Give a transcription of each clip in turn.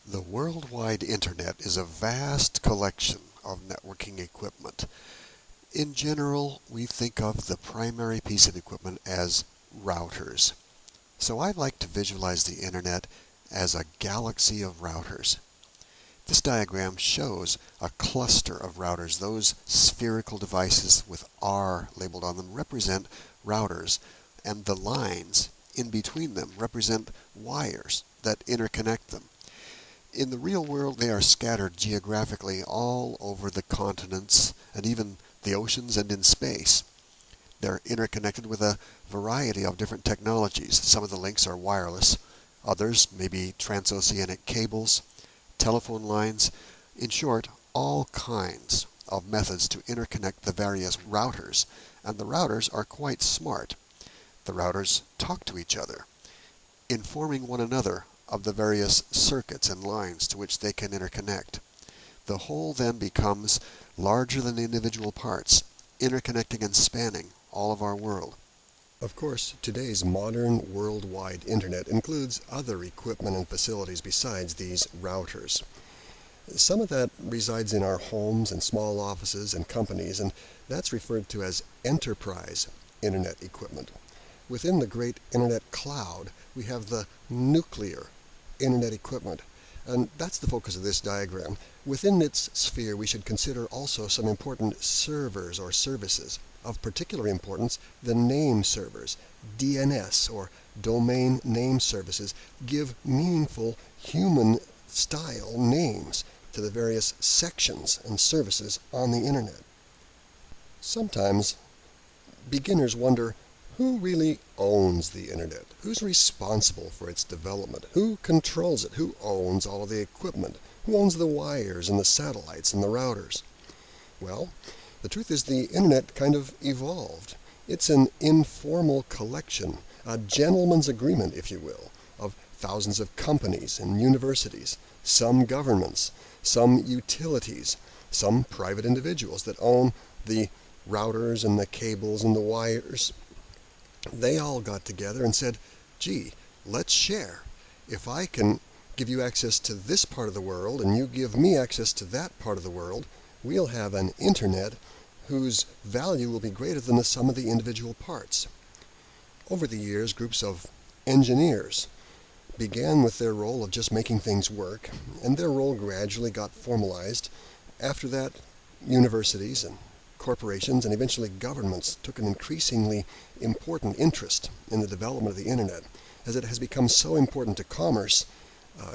The worldwide internet is a vast collection of networking equipment. In general, we think of the primary piece of equipment as routers. So I like to visualize the internet as a galaxy of routers. This diagram shows a cluster of routers. Those spherical devices with R labeled on them represent routers, and the lines in between them represent wires that interconnect them. In the real world, they are scattered geographically all over the continents and even the oceans and in space. They're interconnected with a variety of different technologies. Some of the links are wireless, others may be transoceanic cables, telephone lines. In short, all kinds of methods to interconnect the various routers, and the routers are quite smart. The routers talk to each other, informing one another of the various circuits and lines to which they can interconnect. The whole then becomes larger than the individual parts, interconnecting and spanning all of our world. Of course, today's modern worldwide internet includes other equipment and facilities besides these routers. Some of that resides in our homes and small offices and companies, and that's referred to as enterprise internet equipment. Within the great internet cloud, we have the nuclear internet equipment, and that's the focus of this diagram. Within its sphere, we should consider also some important servers or services. Of particular importance, the name servers, DNS or domain name services, give meaningful human-style names to the various sections and services on the internet. Sometimes beginners wonder, who really owns the internet? Who's responsible for its development? Who controls it? Who owns all of the equipment? Who owns the wires and the satellites and the routers? Well, the truth is the internet kind of evolved. It's an informal collection, a gentleman's agreement, if you will, of thousands of companies and universities, some governments, some utilities, some private individuals that own the routers and the cables and the wires. They all got together and said, gee, let's share. If I can give you access to this part of the world and you give me access to that part of the world, we'll have an internet whose value will be greater than the sum of the individual parts. Over the years, groups of engineers began with their role of just making things work, and their role gradually got formalized. After that, universities and corporations and eventually governments took an increasingly important interest in the development of the internet, as it has become so important to commerce.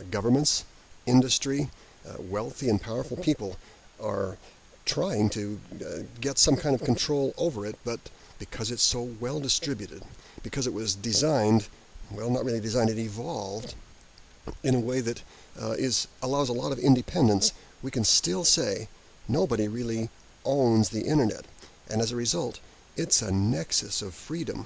Governments, industry, wealthy and powerful people are trying to get some kind of control over it, but because it's so well distributed, because it was designed, well, not really designed, it evolved in a way that allows a lot of independence, we can still say nobody really owns the internet, and as a result, it's a nexus of freedom